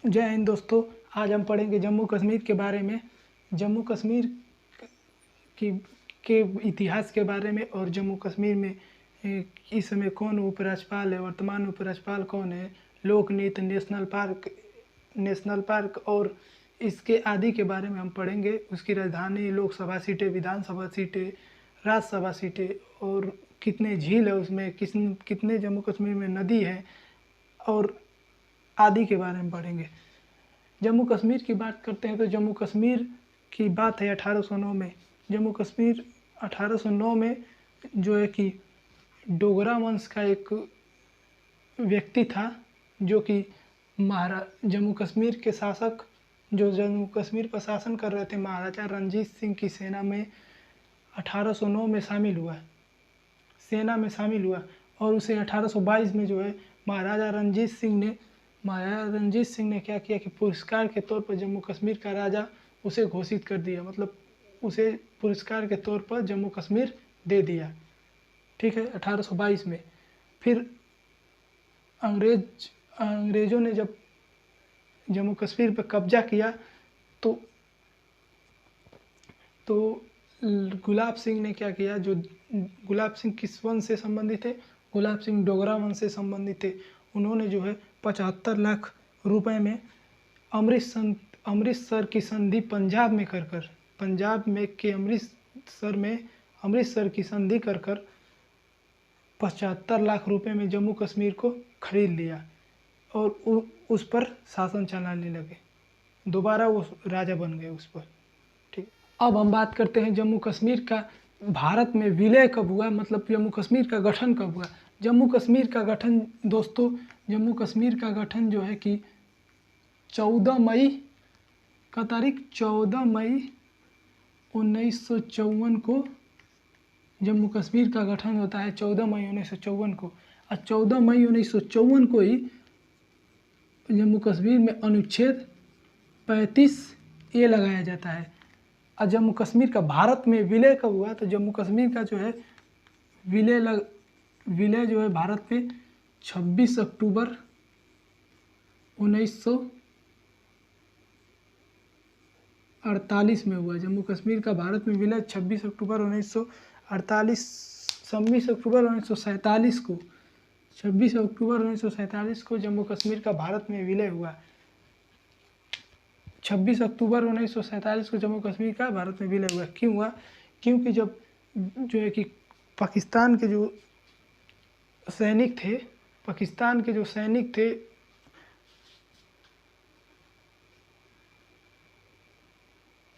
जय हिंद दोस्तों। आज हम पढ़ेंगे जम्मू कश्मीर के बारे में। जम्मू कश्मीर की के इतिहास के बारे में और जम्मू कश्मीर में इस समय कौन उपराज्यपाल है, वर्तमान उपराज्यपाल कौन है, लोकनीति, नेशनल पार्क और इसके आदि के बारे में हम पढ़ेंगे। उसकी राजधानी, लोकसभा सीटें, विधानसभा सीटें, राज्यसभा सीटें और कितने झील है उसमें, कितने जम्मू कश्मीर में नदी है और आदि के बारे में पढ़ेंगे। जम्मू कश्मीर की बात करते हैं तो जम्मू कश्मीर की बात है 1809 में। जम्मू कश्मीर 1809 में जो है कि डोगरा वंश का एक व्यक्ति था जो कि जम्मू कश्मीर के शासक, जो जम्मू कश्मीर पर शासन कर रहे थे, महाराजा रणजीत सिंह की सेना में 1809 में शामिल हुआ, और उसे 1822 में जो है महाराजा रणजीत सिंह ने क्या किया कि पुरस्कार के तौर पर जम्मू कश्मीर का राजा उसे घोषित कर दिया, मतलब उसे पुरस्कार के तौर पर जम्मू कश्मीर दे दिया। ठीक है, 1822 में। फिर अंग्रेज़ों ने जब जम्मू कश्मीर पर कब्जा किया तो गुलाब सिंह ने क्या किया, जो गुलाब सिंह किस वंश से संबंधित थे, गुलाब सिंह डोगरा वंश से संबंधित थे। उन्होंने जो है 75 लाख रुपए में अमृतसर की संधि पंजाब में अमृतसर की संधि कर 75 लाख रुपए में जम्मू कश्मीर को खरीद लिया और उस पर शासन चलाने लगे। दोबारा वो राजा बन गए उस पर। ठीक, अब हम बात करते हैं जम्मू कश्मीर का भारत में विलय कब हुआ, मतलब जम्मू कश्मीर का गठन कब हुआ। जम्मू कश्मीर का गठन दोस्तों, जम्मू कश्मीर का गठन जो है कि 14 मई 1954 को जम्मू कश्मीर का गठन होता है। 14 मई 1954 को, और 14 मई 1954 को ही जम्मू कश्मीर में अनुच्छेद 35A लगाया जाता है। और जम्मू कश्मीर का भारत में विलय कब हुआ, तो जम्मू कश्मीर का जो है विलय जो है भारत में 26 अक्टूबर 1948 में हुआ। जम्मू कश्मीर का भारत में विलय 26 अक्टूबर 1947 को 26 अक्टूबर 1947 को जम्मू कश्मीर का भारत में विलय हुआ। 26 अक्टूबर 1947 को जम्मू कश्मीर का भारत में विलय हुआ। क्यों हुआ? क्योंकि जब जो है कि पाकिस्तान के जो सैनिक थे,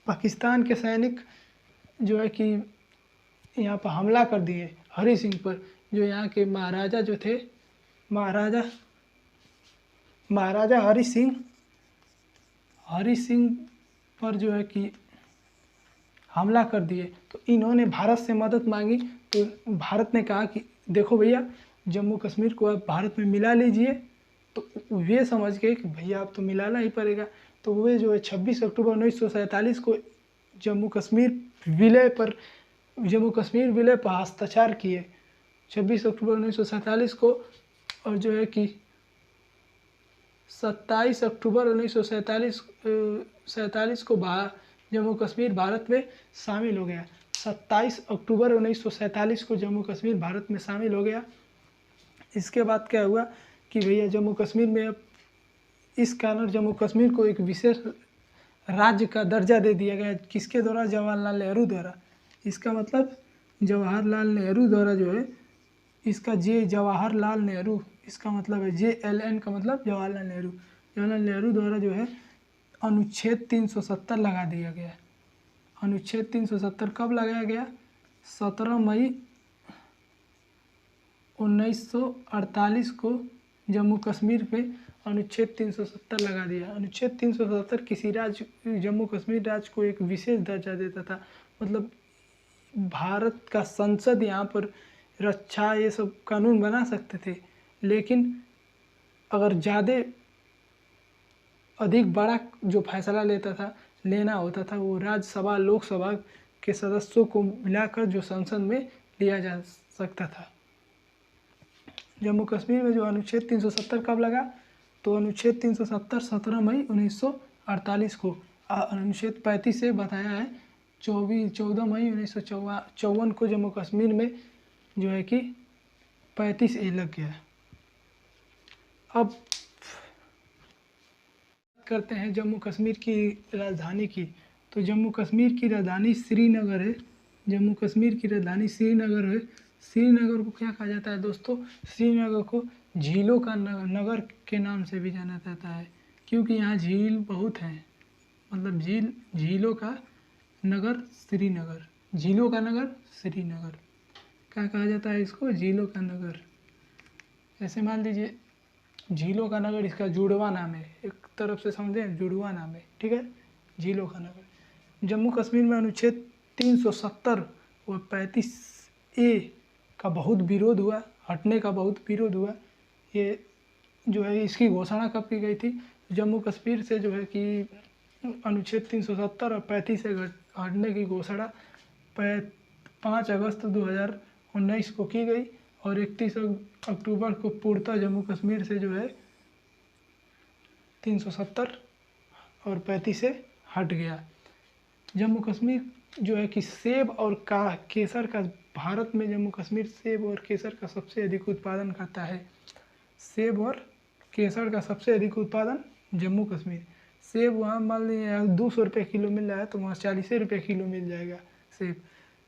पाकिस्तान के सैनिक जो है कि यहाँ पर हमला कर दिए हरि सिंह पर, जो यहाँ के महाराजा जो थे, महाराजा हरि सिंह पर जो है कि हमला कर दिए। तो इन्होंने भारत से मदद मांगी, तो भारत ने कहा कि देखो भैया, जम्मू कश्मीर को आप भारत में मिला लीजिए। तो वे समझ गए कि भैया आप तो मिलाना ही पड़ेगा। तो वे जो है 26 अक्टूबर 1947 को जम्मू कश्मीर विलय पर हस्ताक्षर किए, 26 अक्टूबर 1947 को। और जो है कि 27 अक्टूबर 1947 को जम्मू कश्मीर भारत में शामिल हो गया। 27 अक्टूबर 1947 को जम्मू कश्मीर भारत में शामिल हो गया। इसके बाद क्या हुआ कि भैया जम्मू कश्मीर में अब इस कारण जम्मू कश्मीर को एक विशेष राज्य का दर्जा दे दिया गया। किसके द्वारा? जवाहरलाल नेहरू द्वारा। इसका मतलब जवाहरलाल नेहरू द्वारा जो है, इसका जवाहरलाल नेहरू, इसका मतलब है JLN का मतलब जवाहरलाल नेहरू द्वारा जो है अनुच्छेद 370 लगा दिया गया। अनुच्छेद 370 कब लगाया गया? 17 मई 1948 को जम्मू कश्मीर पे अनुच्छेद 370 लगा दिया। अनुच्छेद 370 किसी जम्मू कश्मीर राज्य को एक विशेष दर्जा देता था, मतलब भारत का संसद यहाँ पर रक्षा ये सब कानून बना सकते थे, लेकिन अगर ज़्यादा अधिक बड़ा जो फैसला लेना होता था वो राज्यसभा, लोकसभा के सदस्यों को मिलाकर जो संसद में लिया जा सकता था। जम्मू कश्मीर में जो अनुच्छेद 370 कब लगा? तो तो अनुच्छेद 370 17 मई 1948 को, अनुच्छेद 35 से बताया है 14 मई 1954 को जम्मू कश्मीर में जो है कि 35A लग गया। अब करते हैं जम्मू कश्मीर की राजधानी की। तो जम्मू कश्मीर की राजधानी श्रीनगर है। जम्मू कश्मीर की राजधानी श्रीनगर है। श्रीनगर को क्या कहा जाता है दोस्तों? श्रीनगर को झीलों का नगर के नाम से भी जाना जाता है, क्योंकि यहाँ झील बहुत हैं। मतलब झीलों का नगर श्रीनगर, झीलों का नगर श्रीनगर। क्या कहा जाता है इसको? झीलों का नगर। ऐसे मान लीजिए झीलों का नगर इसका जुड़वा नाम है, एक तरफ से समझें, जुड़वा नाम है, ठीक है, झीलों का नगर। जम्मू कश्मीर में अनुच्छेद 370 व 35A का बहुत विरोध हुआ, हटने का बहुत विरोध हुआ। ये जो है इसकी घोषणा कब की गई थी? जम्मू कश्मीर से जो है कि अनुच्छेद 370 और 35 से हटने की घोषणा 5 अगस्त 2019 को की गई और 31 अक्टूबर को पूर्णतः जम्मू कश्मीर से जो है 370 और 35 से हट गया। जम्मू कश्मीर जो है कि सेब और केसर का, भारत में जम्मू कश्मीर सेब और केसर का सबसे अधिक उत्पादन करता है। सेब और केसर का सबसे अधिक उत्पादन जम्मू कश्मीर। सेब वहाँ मान लीजिए 200 रुपये किलो मिल रहा है तो वहाँ 40 रुपये किलो मिल जाएगा सेब।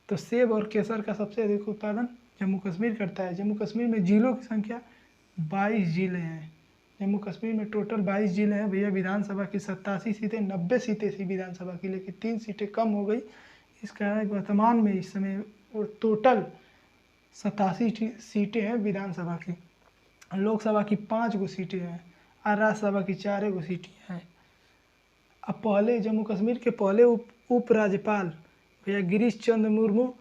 तो सेब और केसर का सबसे अधिक उत्पादन जम्मू कश्मीर करता है। जम्मू कश्मीर में जिलों की संख्या 22 जिले हैं। जम्मू कश्मीर में टोटल 22 जिले हैं भैया। विधानसभा की 87 सीटें, 90 सीटें थी विधानसभा की, लेकिन 3 सीटें कम हो गई। इस कारण वर्तमान में इस समय टोटल 87 सीटें हैं विधानसभा की। लोकसभा की 5 गो सीटें हैं और राज्यसभा की 4 गो सीटें हैं। अब पहले जम्मू कश्मीर के पहले उप राज्यपाल भैया गिरीश चंद्र मुर्मू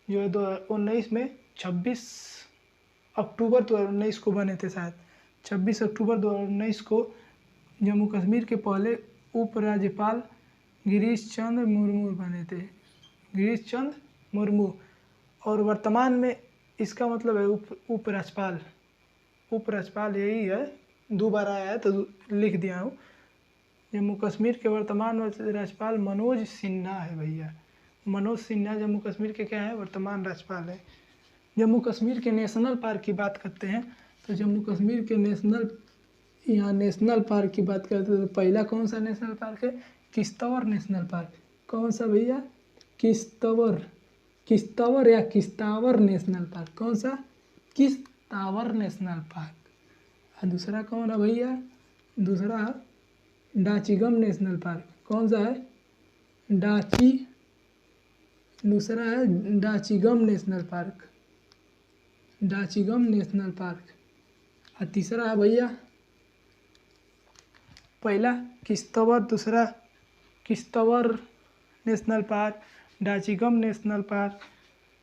जो है 2019 में 26 अक्टूबर 2019 को बने थे शायद। 26 अक्टूबर 2019 को जम्मू कश्मीर के पहले उप राज्यपाल गिरीश चंद्र मुर्मू बने थे, गिरीश चंद्र मुर्मू। और वर्तमान में इसका मतलब है उप राज्यपाल। उप राज्यपाल यही है, दोबारा आया है तो लिख दिया हूँ। जम्मू कश्मीर के वर्तमान राज्यपाल मनोज सिन्हा है भैया। मनोज सिन्हा जम्मू कश्मीर के क्या है? वर्तमान राज्यपाल है। जम्मू कश्मीर के नेशनल पार्क की बात करते हैं तो जम्मू कश्मीर के नेशनल पार्क की बात करते हैं तो पहला कौन सा नेशनल पार्क है? Kishtwar national park. कौन सा भैया? किश्तवाड़ या किश्तवाड़ नेशनल पार्क। कौन सा? Kishtwar national park. और दूसरा कौन है भैया? दूसरा डाचीगम नेशनल पार्क। कौन सा है? दूसरा है Dachigam national park, Dachigam national park. और तीसरा है भैया, पहला किश्तवाड़, दूसरा Kishtwar national park, Dachigam national park,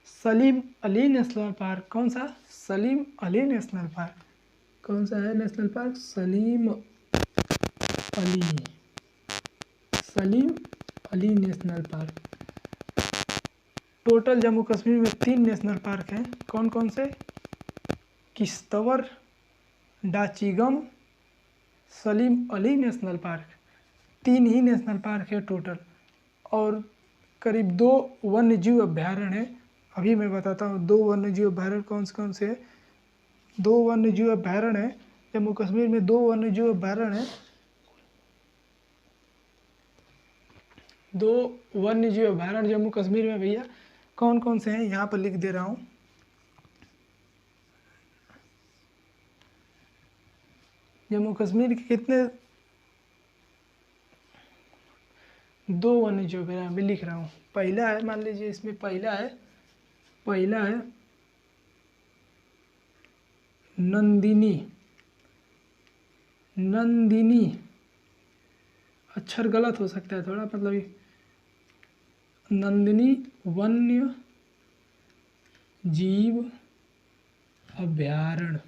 Salim Ali national park. कौन सा? Salim Ali national park. कौन सा है national park? Salim Ali national park. Total Jammu Kashmir में 3 नेशनल पार्क हैं। कौन कौन से? Kishtwar, Dachigam, Salim Ali national park. 3 ही नेशनल पार्क है टोटल। और करीब 2 वन्यजीव अभ्यारण्य हैं। अभी मैं बताता हूँ 2 वन्यजीव अभ्यारण्य कौन से हैं। 2 वन्यजीव अभ्यारण्य हैं जम्मू कश्मीर में। 2 वन्यजीव अभ्यारण्य हैं। 2 वन्यजीव अभ्यारण्य जम्मू कश्मीर में भैया कौन कौन से हैं, यहाँ पर लिख दे रहा हूँ। जम्मू कश्मीर के कितने? 2 वन्यजीव अभ्यारण्य भी लिख रहा हूँ। पहला है, मान लीजिए इसमें पहला है नंदिनी, अक्षर गलत हो सकता है थोड़ा, मतलब नंदिनी वन्य जीव अभ्यारण्य।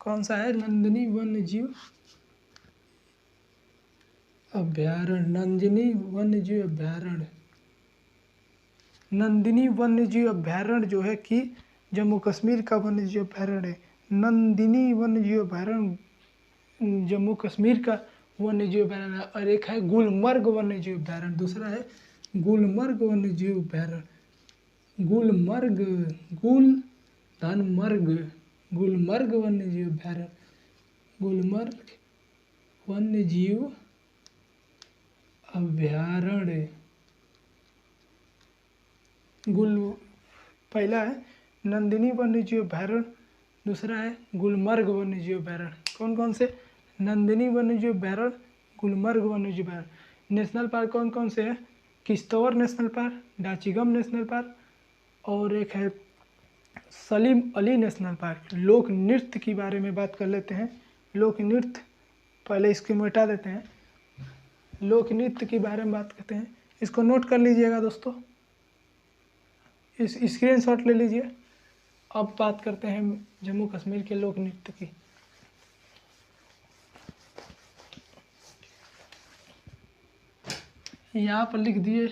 कौन सा है? नंदिनी वन्य जीव अभ्यारण्य। नंदिनी वन्यजीव अभ्यारण्य। नंदिनी वन्यजीव अभ्यारण्य जो है कि जम्मू कश्मीर का वन्यजीव अभ्यारण्य है। नंदिनी वन्यजीव अभ्यारण्य जम्मू कश्मीर का वन्य जीव अभयारण्य है, और एक है गुलमर्ग वन्य जीव अभयारण्य, दूसरा है गुलमर्ग वन्य जीव अभयारण्य। गुलमर्ग, गुल धन मर्ग, गुलमर्ग वन्य जीव अभयारण्य, गुलमर्ग वन्य जीव अभयारण्य। पहला है नंदिनी वन्य जीव अभयारण्य, दूसरा है गुलमर्ग वन्य जीव अभयारण्य। कौन कौन से? नंदिनी वन्य जीव अभयारण्य, गुलमर्ग वन्य जीव अभयारण्य। नेशनल पार्क कौन कौन से हैं? Kishtwar national park, Dachigam national park, और एक है सलीम अली नेशनल पार्क। लोक नृत्य के बारे में बात कर लेते हैं। लोक नृत्य, पहले इसको मिटा देते हैं। लोक नृत्य के बारे में बात करते हैं, इसको नोट कर लीजिएगा दोस्तों, इस स्क्रीनशॉट ले लीजिए। अब बात करते हैं जम्मू कश्मीर के लोक नृत्य की। यहाँ पर लिख दिए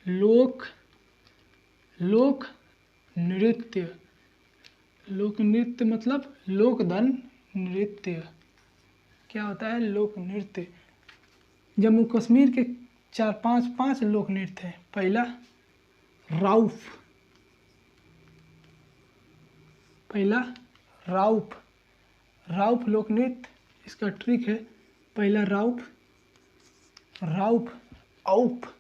लोक नृत्य। लोक नृत्य मतलब लोकधन नृत्य। क्या होता है? लोक नृत्य। जम्मू कश्मीर के पांच लोक नृत्य हैं। पहला राउफ, राउफ लोक नृत्य। इसका ट्रिक है, पहला राउफ, औफ।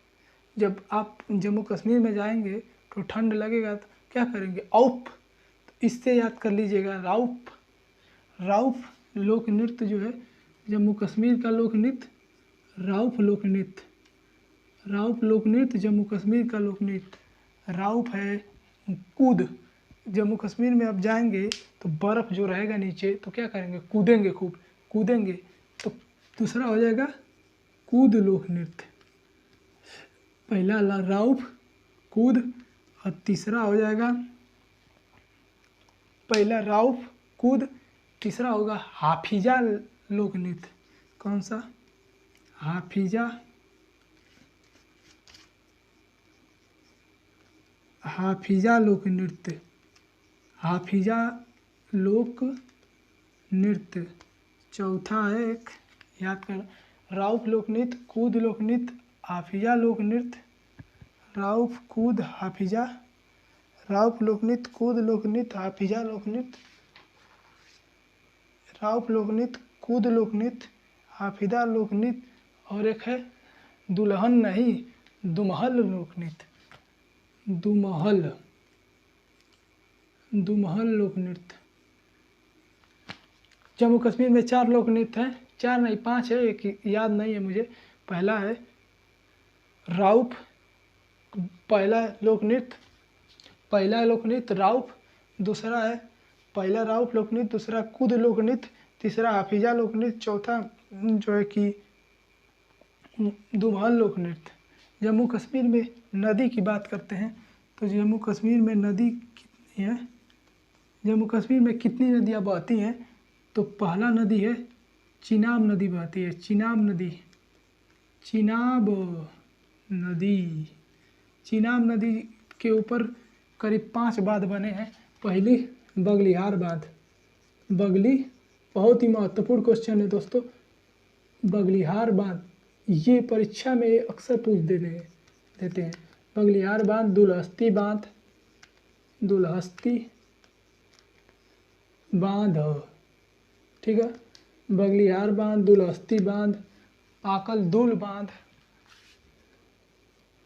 जब आप जम्मू कश्मीर में जाएंगे तो ठंड लगेगा तो क्या करेंगे? औफ। तो इससे याद कर लीजिएगा, राउफ लोक नृत्य जो है जम्मू कश्मीर का लोक नृत्य, राउफ लोक नृत्य जम्मू कश्मीर का लोक नृत्य। राउफ है कूद। जम्मू कश्मीर में आप जाएंगे तो बर्फ़ जो रहेगा नीचे तो क्या करेंगे? कूदेंगे, खूब कूदेंगे। तो दूसरा हो जाएगा कूद लोक नृत्य। पहला राउफ, कूद, और तीसरा हो जाएगा, पहला राउफ, कूद, तीसरा होगा हाफिजा लोक नृत्य। कौन सा? हाफिजा लोक नृत्य। हाफिजा लोक नृत्य। चौथा है एक, याद कर, राउफ लोक नृत्य, कूद लोक नृत्य, हाफिजा लोक नृत्य। राउफ, कूद, हाफिजा, राउफ लोक नृत्य, कूद लोक नृत्य, हाफिजा लोक नृत्य। राउफ लोक नृत्य, कूद लोक नृत्य, हाफिजा लोक नृत्य, और एक है दुल्हन नहीं, दुमहल लोक नृत्य। दुमहल लोक नृत्य। जम्मू कश्मीर में 4 लोक नृत्य हैं, 4 नहीं 5 है, एक याद नहीं है मुझे। पहला है राउफ, पहला लोक नृत्य राउफ, दूसरा है पहला राउफ लोक नृत्य, दूसरा कूद लोक नृत्य, तीसरा हाफिजा लोक नृत्य, चौथा जो है कि दुमहल लोक नृत्य। जम्मू कश्मीर में नदी की बात करते हैं तो जम्मू कश्मीर में नदी कितनी है? जम्मू कश्मीर में कितनी नदियाँ बहती हैं? तो पहला नदी है चिनाब नदी बहती है। चिनाब नदी के ऊपर करीब 5 बांध बने हैं। पहली बगलिहार बांध, बहुत ही महत्वपूर्ण क्वेश्चन है दोस्तों। बगलिहार बांध, ये परीक्षा में अक्सर पूछ देते हैं। बगलिहार बांध, दुलहस्ती बांध, ठीक है। बगलिहार बांध, दुलहस्ती बांध, पाकल दुल बांध,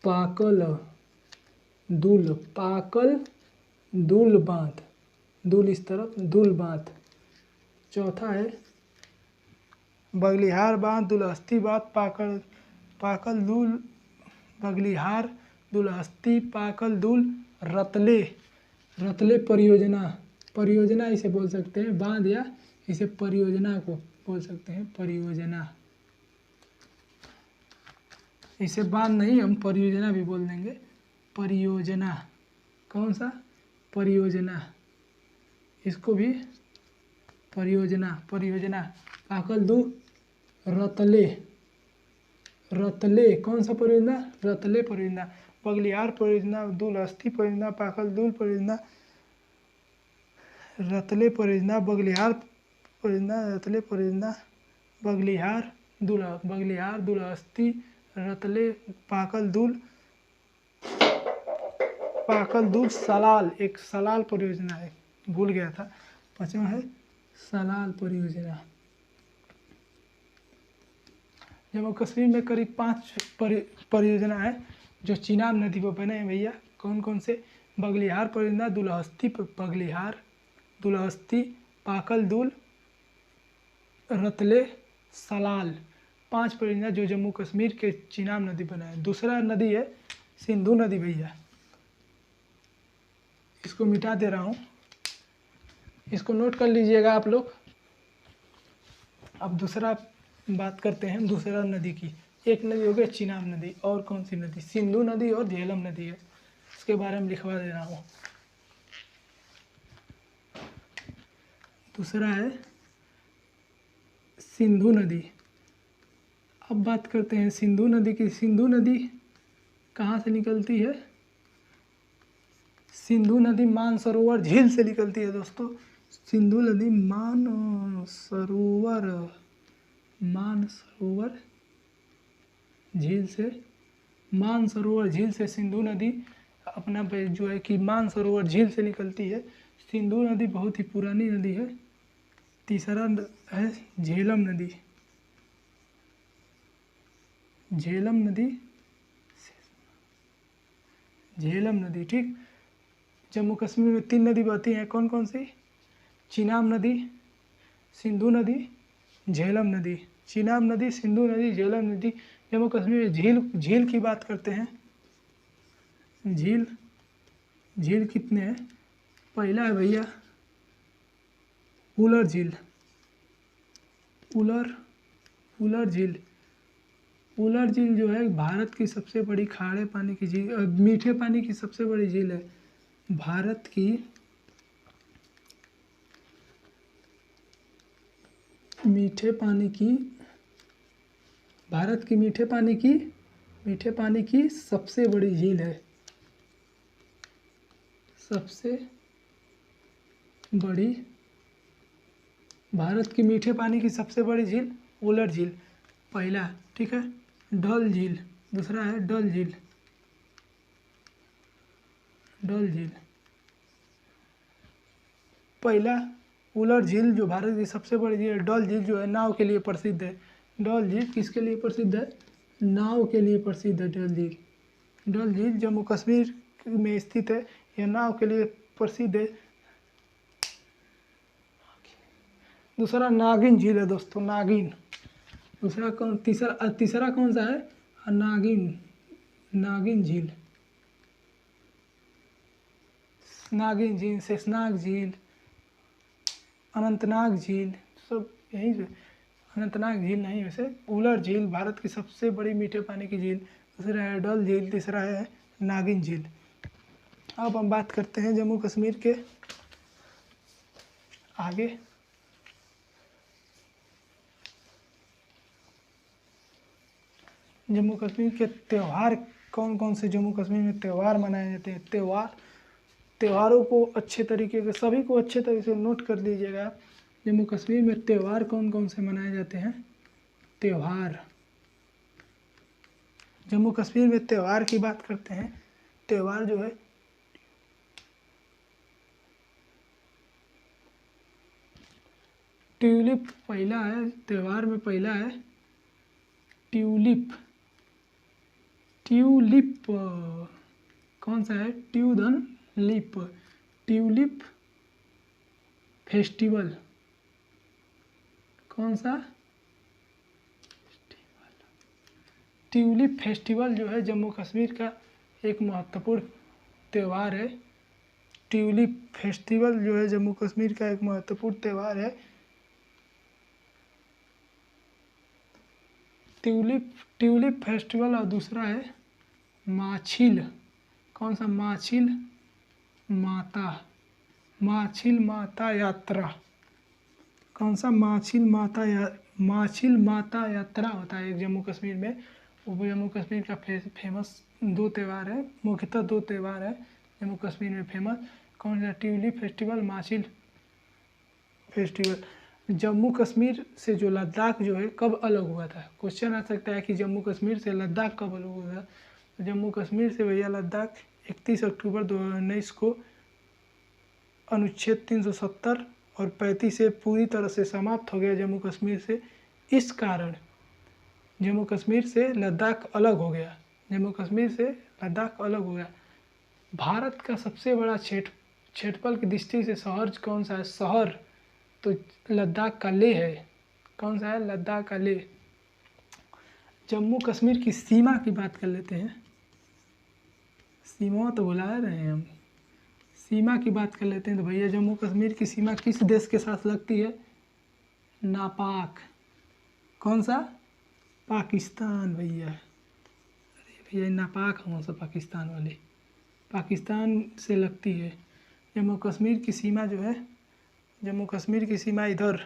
पाकल दुल बांध, दुल इस तरफ, दुल बांध। चौथा है बगलिहार बांध, दुलहस्ती बांध, पाकल दुल, बगलिहार, दुलहस्ती, पाकल दुल, रतले परियोजना इसे बोल सकते हैं, बांध या इसे परियोजना को बोल सकते हैं, परियोजना। इसे बांध नहीं, हम परियोजना भी बोल देंगे, परियोजना। कौन सा? परियोजना, इसको भी परियोजना। पाकल दू, रतले, कौन सा परियोजना? रतले परियोजना। बगलिहार परियोजना, दुलहस्ती परियोजना, पाकल दुल परियोजना, रतले परियोजना, बगलिहार परियोजना, रतले परियोजना, बगलिहार दुलहस्ती, रतले, पाकल दूल, सलाल, एक सलाल परियोजना है, भूल गया था। 5वां है सलाल परियोजना। जम्मू कश्मीर में करीब 5 परियोजना है जो चिनाब नदी पर बने हैं भैया। कौन कौन से? बगलिहार परियोजना, दुलहस्ती, पाकल दूल, रतले, सलाल, 5 परियोजना जो जम्मू कश्मीर के चिनाब नदी पर है। दूसरा नदी है सिंधु नदी भैया, इसको मिटा दे रहा हूँ, इसको नोट कर लीजिएगा आप लोग। अब दूसरा बात करते हैं दूसरा नदी की। एक नदी हो गई चिनाब नदी, और कौन सी नदी? सिंधु नदी और झेलम नदी है, इसके बारे में लिखवा दे रहा हूँ। दूसरा है सिंधु नदी। अब बात करते हैं सिंधु नदी की। सिंधु नदी कहाँ से निकलती है? सिंधु नदी मानसरोवर झील से निकलती है दोस्तों। सिंधु नदी मानसरोवर झील से सिंधु नदी अपना जो है कि मानसरोवर झील से निकलती है। सिंधु नदी बहुत ही पुरानी नदी है। तीसरा है झेलम नदी, ठीक। जम्मू कश्मीर में 3 नदी बहती हैं, कौन कौन सी? चिनाब नदी, सिंधु नदी, झेलम नदी। चिनाब नदी, सिंधु नदी, झेलम नदी। जम्मू कश्मीर में झील की बात करते हैं। झील कितने हैं? पहला है भैया उलर झील। उलर झील जो है भारत की सबसे बड़ी खारे पानी की झील, मीठे पानी की सबसे बड़ी झील है। भारत की मीठे पानी की सबसे बड़ी झील है। भारत की मीठे पानी की सबसे बड़ी झील उलर झील, पहला, ठीक है। डल झील, दूसरा है डल झील। पहला उलर झील जो भारत की सबसे बड़ी झील है। डल झील जो है नाव के लिए प्रसिद्ध है। डल झील किसके लिए प्रसिद्ध है? नाव के लिए प्रसिद्ध है डल झील जम्मू कश्मीर में स्थित है। यह नाव के लिए प्रसिद्ध है। दूसरा नागिन झील है दोस्तों, नागिन। तीसरा कौन सा है? नागिन झील, शेषनाग झील, अनंतनाग झील, सब यही से। अनंतनाग झील नहीं, वैसे उलर झील भारत की सबसे बड़ी मीठे पानी की झील। दूसरा है डल झील, तीसरा है नागिन झील। अब हम बात करते हैं जम्मू कश्मीर के आगे। जम्मू कश्मीर के त्यौहार कौन कौन से जम्मू कश्मीर में त्यौहार मनाए जाते हैं? त्योहारों को अच्छे तरीके से, सभी को अच्छे तरीके से नोट कर लीजिएगा। जम्मू कश्मीर में त्यौहार कौन कौन से मनाए जाते हैं? त्यौहार, जम्मू कश्मीर में त्यौहार की बात करते हैं। त्यौहार जो है ट्यूलिप पहला है। त्यौहार में पहला है ट्यूलिप। कौन सा है? Tulip festival. कौन सा? ट्यूलिप फेस्टिवल जो है जम्मू कश्मीर का एक महत्वपूर्ण त्यौहार है। ट्यूलिप फेस्टिवल जो है जम्मू कश्मीर का एक महत्वपूर्ण त्यौहार है। Tulip festival. और दूसरा है माछिल। कौन सा? माछिल माता यात्रा। कौन सा? माछिल माता यात्रा होता है एक जम्मू कश्मीर में। वो जम्मू कश्मीर का फेमस 2 त्यौहार है, मुख्यतः 2 त्यौहार है जम्मू कश्मीर में फेमस। कौन सा? Tulip festival, Machil festival. Jammu Kashmir से जो लद्दाख जो है कब अलग हुआ था। क्वेश्चन आ सकता है कि जम्मू कश्मीर से लद्दाख कब अलग हुआ था। तो जम्मू कश्मीर से भैया लद्दाख 31 अक्टूबर 2019 को अनुच्छेद 370 और 35 से पूरी तरह से समाप्त हो गया जम्मू कश्मीर से। इस कारण जम्मू कश्मीर से लद्दाख अलग हो गया। जम्मू कश्मीर से लद्दाख अलग हो गया। भारत का सबसे बड़ा क्षेत्रफल की दृष्टि से शहर कौन सा है? शहर तो लद्दाख का लेह है। कौन सा है? लद्दाख का लेह। जम्मू कश्मीर की सीमा की बात कर लेते हैं। सीमा तो बुला रहे हैं हम, सीमा की बात कर लेते हैं। तो भैया जम्मू कश्मीर की सीमा किस देश के साथ लगती है? नापाक। कौन सा? पाकिस्तान भैया। अरे भैया नापाक हम सब पाकिस्तान वाले, पाकिस्तान से लगती है। जम्मू कश्मीर की सीमा जो है, जम्मू कश्मीर की सीमा इधर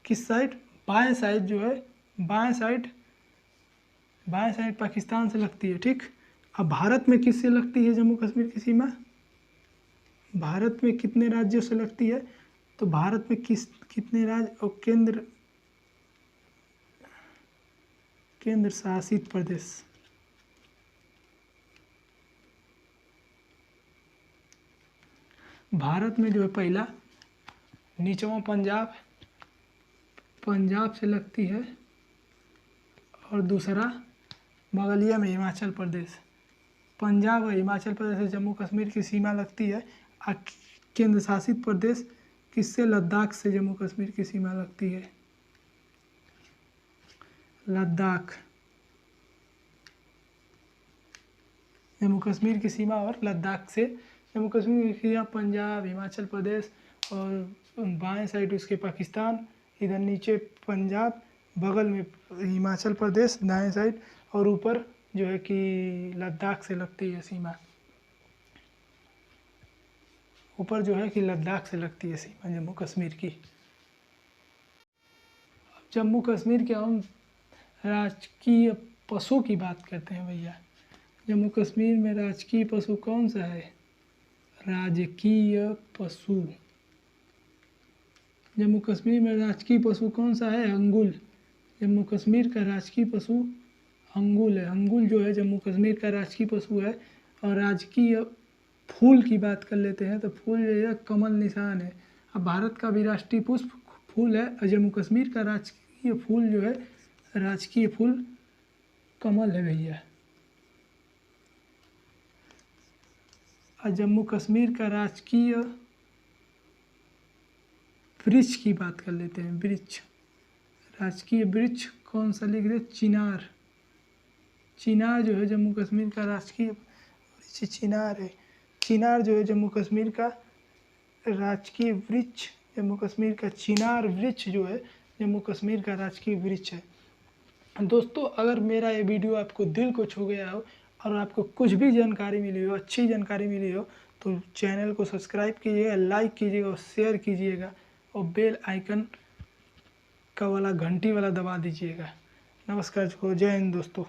किस साइड? बाएं साइड जो है, बाएं साइड पाकिस्तान से लगती है। ठीक। अब भारत में किससे लगती है जम्मू कश्मीर की सीमा? भारत में कितने राज्यों से लगती है? तो भारत में कितने राज्य और केंद्र शासित प्रदेश। भारत में जो है पहला नीचवा पंजाब से लगती है और दूसरा बगलिया में हिमाचल प्रदेश। पंजाब और हिमाचल प्रदेश से जम्मू कश्मीर की सीमा लगती है। और केंद्र शासित प्रदेश किससे? लद्दाख से जम्मू कश्मीर की सीमा लगती है। लद्दाख, जम्मू कश्मीर की सीमा और लद्दाख से जम्मू कश्मीर की सीमा पंजाब, हिमाचल प्रदेश और बाएं साइड उसके पाकिस्तान, इधर नीचे पंजाब, बगल में हिमाचल प्रदेश दाएं साइड, और ऊपर जो है कि लद्दाख से लगती है सीमा। ऊपर जो है कि लद्दाख से लगती है सीमा जम्मू कश्मीर की। जम्मू कश्मीर के हम राजकीय पशु की बात करते हैं भैया। जम्मू कश्मीर में राजकीय पशु कौन सा है? राजकीय पशु, जम्मू कश्मीर में राजकीय पशु कौन सा है? अंगुल। जम्मू कश्मीर का राजकीय पशु अंगुल है। अंगुल जो है जम्मू कश्मीर का राजकीय पशु है। और राजकीय फूल की बात कर लेते हैं तो फूल जो है कमल निशान है। अब भारत का भी राष्ट्रीय पुष्प फूल है और जम्मू कश्मीर का राजकीय फूल जो है, राजकीय फूल कमल है भैया। और जम्मू कश्मीर का राजकीय वृक्ष की बात कर लेते हैं। वृक्ष, राजकीय वृक्ष कौन सा लिख रहे? चिनार। चिनार जो है जम्मू कश्मीर का राजकीय वृक्ष चिनार है। चिनार जो है जम्मू कश्मीर का राजकीय वृक्ष, जम्मू कश्मीर का चिनार वृक्ष जो है जम्मू कश्मीर का राजकीय वृक्ष है। दोस्तों अगर मेरा ये वीडियो आपको दिल को छू गया हो और आपको कुछ भी जानकारी मिली हो, अच्छी जानकारी मिली हो, तो चैनल को सब्सक्राइब कीजिएगा, लाइक कीजिएगा और शेयर कीजिएगा और बेल आइकन का वाला घंटी वाला दबा दीजिएगा। नमस्कार, जय हिंद दोस्तों।